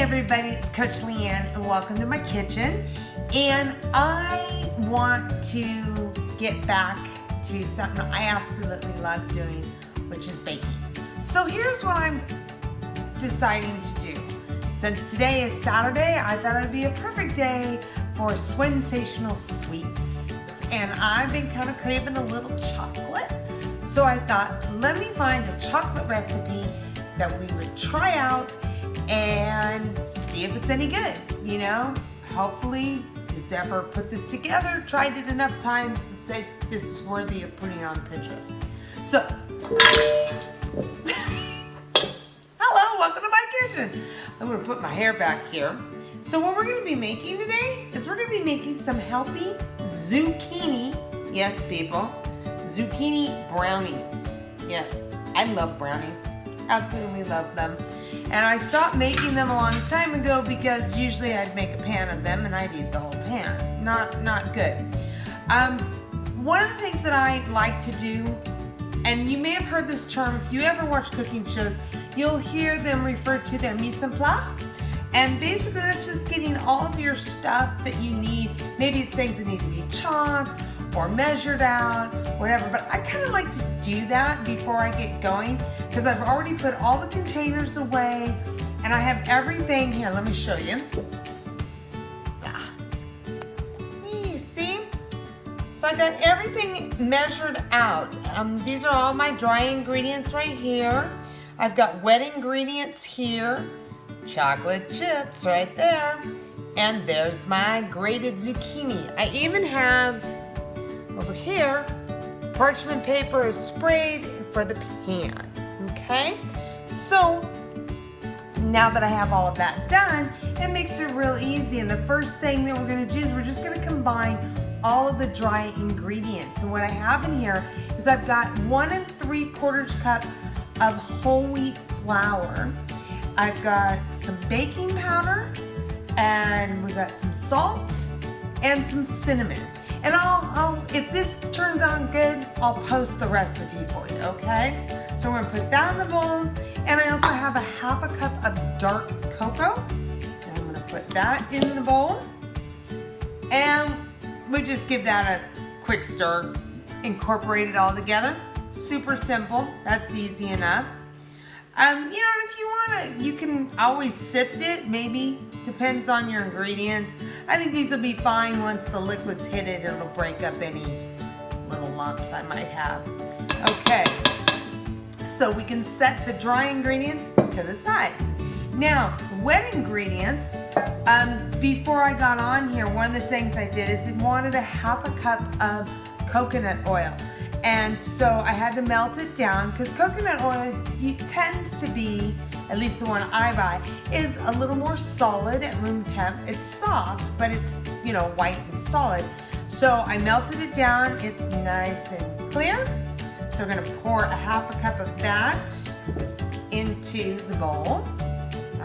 everybody, it's Coach Leanne and welcome to my kitchen. And I want to get back to something I absolutely love doing, which is baking. So here's what I'm deciding to do. Since today is Saturday, I thought it would be a perfect day for Swensational sweets. And I've been kind of craving a little chocolate. So I thought, let me find a chocolate recipe that we would try out and see if it's any good, you know? Hopefully, who's ever put this together, tried it enough times to say this is worthy of putting on Pinterest. So, hello, welcome to my kitchen. I'm gonna put my hair back here. So what we're gonna be making today is we're gonna be making some healthy zucchini, yes people, zucchini brownies. Yes, I love brownies, absolutely love them. And I stopped making them a long time ago because usually I'd make a pan of them and I'd eat the whole pan. Not good. One of the things that I like to do, and you may have heard this term, if you ever watch cooking shows, you'll hear them refer to their mise en place. And basically that's just getting all of your stuff that you need. Maybe it's things that need to be chopped or measured out, whatever. But I kind of like to do that before I get going because I've already put all the containers away and I have everything here. Let me show you. You see? So I got everything measured out. These are all my dry ingredients right here. I've got wet ingredients here. Chocolate chips right there. And there's my grated zucchini. I even have over here, parchment paper is sprayed for the pan, okay? So, now that I have all of that done, it makes it real easy. And the first thing that we're gonna do is we're just gonna combine all of the dry ingredients. And what I have in here is I've got 1 3/4 cup of whole wheat flour. I've got some baking powder, and we've got some salt and some cinnamon. And I'll if this turns out good, I'll post the recipe for you, okay? So we're gonna put that in the bowl, and I also have a 1/2 cup of dark cocoa, and I'm gonna put that in the bowl, and we just give that a quick stir, incorporate it all together. Super simple, that's easy enough. You know, and if you wanna, you can always sift it, maybe, depends on your ingredients. I think these will be fine once the liquids hit it, it'll break up any little lumps I might have. Okay, so we can set the dry ingredients to the side. Now, wet ingredients, before I got on here, one of the things I did is I wanted a 1/2 cup of coconut oil. And so I had to melt it down because coconut oil tends to be, at least the one I buy, is a little more solid at room temp. It's soft, but it's, you know, white and solid. So I melted it down. It's nice and clear. So we're gonna pour a 1/2 cup of that into the bowl.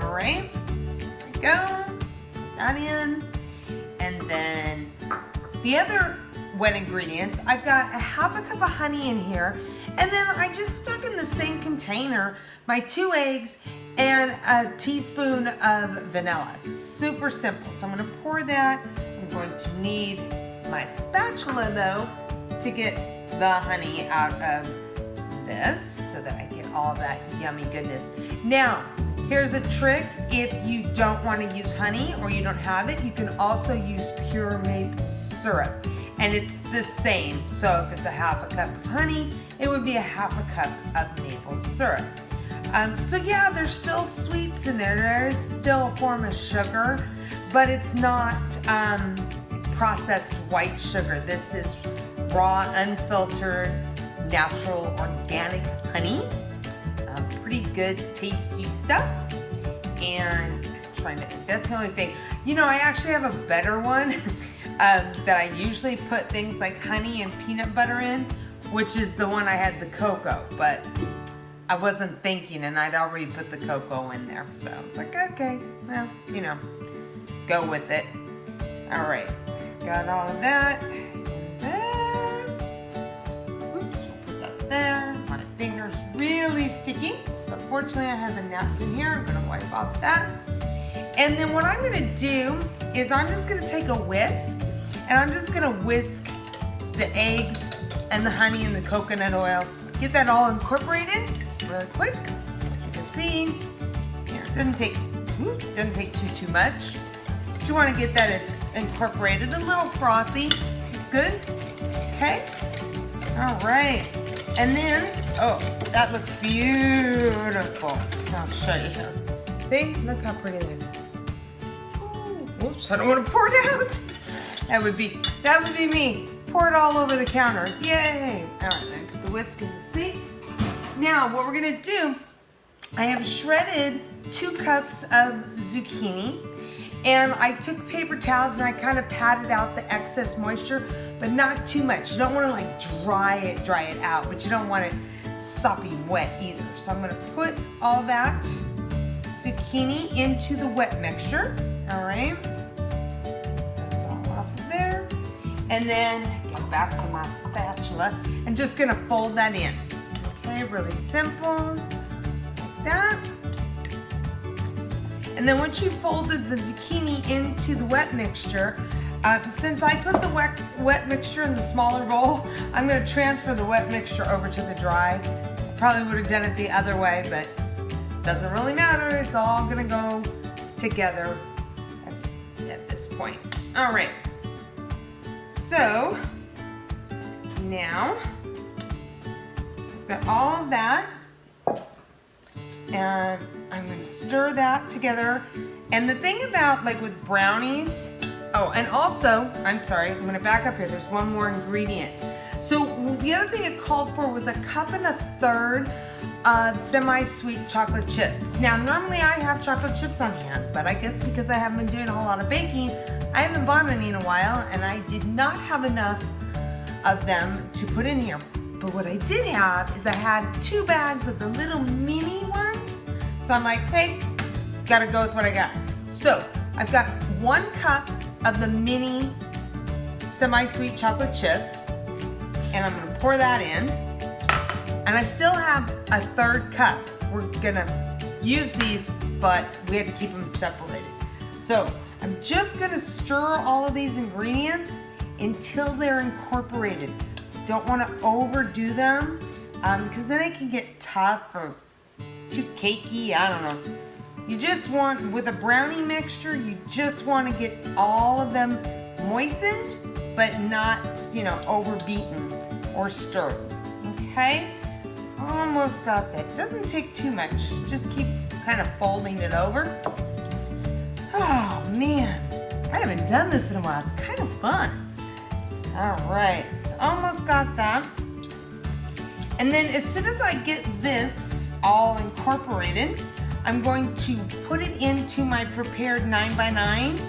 All right, there we go, put that in. And then the other wet ingredients, I've got a 1/2 cup of honey in here, and then I just stuck in the same container my 2 eggs and a teaspoon of vanilla. Super simple. So I'm gonna pour that. I'm going to need my spatula though to get the honey out of this so that I get all that yummy goodness. Now, here's a trick. If you don't want to use honey or you don't have it, you can also use pure maple syrup. And it's the same. So if it's a 1/2 cup of honey, it would be a 1/2 cup of maple syrup. So yeah, there's still sweets in there. There is still a form of sugar, but it's not processed white sugar. This is raw, unfiltered, natural, organic honey. Pretty good, tasty stuff. And that's the only thing. You know, I actually have a better one that I usually put things like honey and peanut butter in, which is the one I had the cocoa, but I wasn't thinking and I'd already put the cocoa in there. So I was like, okay, well, you know, go with it. All right, got all of that in there. Oops, we'll put that there. My finger's really sticky, but fortunately I have a napkin here. I'm gonna wipe off that. And then what I'm gonna do is I'm just gonna take a whisk and I'm just gonna whisk the eggs and the honey and the coconut oil. Get that all incorporated really quick. You can see, here, it doesn't take too much. But you wanna get that it's incorporated, a little frothy is good, okay? All right, and then, oh, that looks beautiful. I'll show you here. See, look how pretty that is. Oh, oops, I don't want to pour it out. That would be me. Pour it all over the counter. Yay! All right, then put the whisk in the sink. Now, what we're gonna do, I have shredded 2 cups of zucchini, and I took paper towels and I kind of patted out the excess moisture, but not too much. You don't want to like dry it out, but you don't want it soppy wet either. So I'm gonna put all that zucchini into the wet mixture. All right, that's all off of there. And then go back to my spatula and just gonna fold that in. Okay, really simple, like that. And then once you folded the zucchini into the wet mixture, since I put the wet mixture in the smaller bowl, I'm gonna transfer the wet mixture over to the dry. I probably would have done it the other way, but doesn't really matter. It's all gonna go together at this point. All right, so now I've got all of that, and I'm gonna stir that together. And the thing about like with brownies, oh, and also, I'm sorry, I'm gonna back up here. There's one more ingredient. So the other thing it called for was 1.3 cups of semi-sweet chocolate chips. Now, normally I have chocolate chips on hand, but I guess because I haven't been doing a whole lot of baking, I haven't bought any in a while, and I did not have enough of them to put in here. But what I did have is I had 2 bags of the little mini ones. So I'm like, hey, gotta go with what I got. So I've got 1 cup of the mini semi-sweet chocolate chips, and I'm gonna pour that in. And I still have 1/3 cup. We're gonna use these, but we had to keep them separated. So I'm just gonna stir all of these ingredients until they're incorporated. Don't wanna overdo them, because then it can get tough or too cakey, I don't know. You just want, with a brownie mixture, you just want to get all of them moistened, but not, you know, overbeaten or stirred, okay? Almost got that. Doesn't take too much. Just keep kind of folding it over. Oh man, I haven't done this in a while. It's kind of fun. All right, so almost got that. And then as soon as I get this all incorporated, I'm going to put it into my prepared 9x9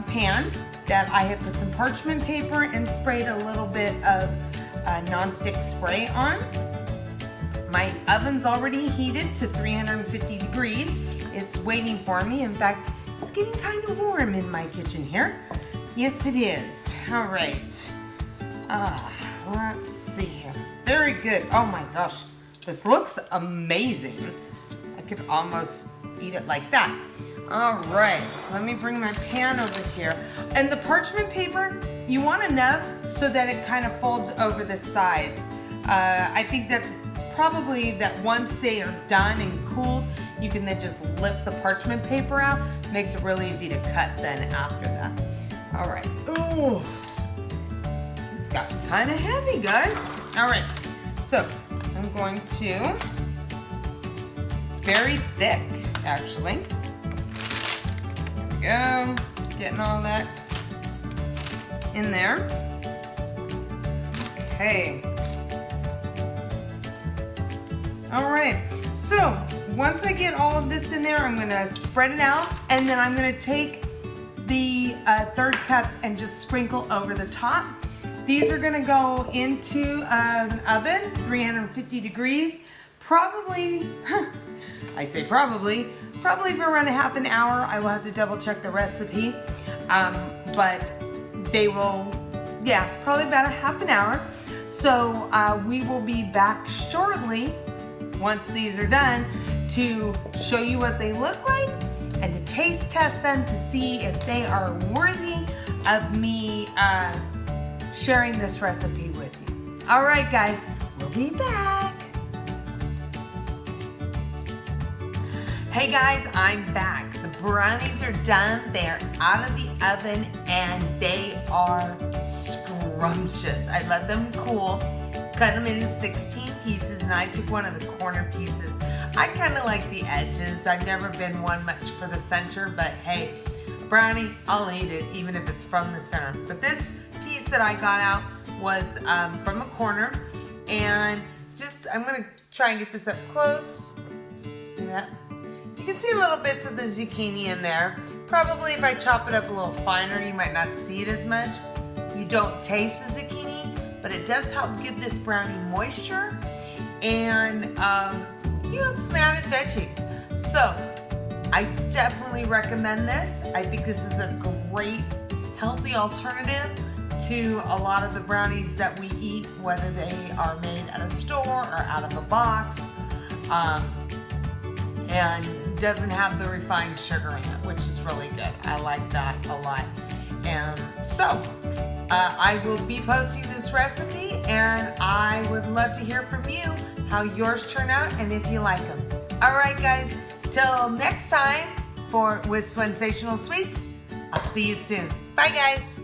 pan that I have put some parchment paper and sprayed a little bit of nonstick spray on. My oven's already heated to 350 degrees. It's waiting for me. In fact, it's getting kind of warm in my kitchen here. Yes, it is. All right. Let's see here. Very good. Oh my gosh. This looks amazing. I could almost eat it like that. All right, so let me bring my pan over here. And the parchment paper, you want enough so that it kind of folds over the sides. I think that probably that once they are done and cooled, you can then just lift the parchment paper out. Makes it really easy to cut then after that. All right, ooh, this got kind of heavy, guys. All right, so I'm going to, very thick, actually. There we go, getting all that in there. Okay. All right, so once I get all of this in there, I'm gonna spread it out, and then I'm gonna take the 1/3 cup and just sprinkle over the top. These are gonna go into an oven, 350 degrees, probably, I say probably for around half an hour. I will have to double check the recipe, but they will, yeah, probably about half an hour. So we will be back shortly, once these are done, to show you what they look like and to taste test them to see if they are worthy of me sharing this recipe with you. All right, guys, we'll be back. Hey guys, I'm back. The brownies are done. They're out of the oven and they are scrumptious. I let them cool, cut them into 16 pieces, and I took one of the corner pieces. I kind of like the edges. I've never been one much for the center, but hey, brownie, I'll eat it even if it's from the center. But this piece that I got out was from a corner, and I'm gonna try and get this up close. See that? You can see little bits of the zucchini in there. Probably if I chop it up a little finer, you might not see it as much. You don't taste the zucchini, but it does help give this brownie moisture and some added veggies. So I definitely recommend this. I think this is a great healthy alternative to a lot of the brownies that we eat, whether they are made at a store or out of a box. And doesn't have the refined sugar in it, which is really good. I like that a lot. And so I will be posting this recipe, and I would love to hear from you how yours turn out and if you like them. All right, guys, till next time with Swensational Sweets, I'll see you soon. Bye, guys.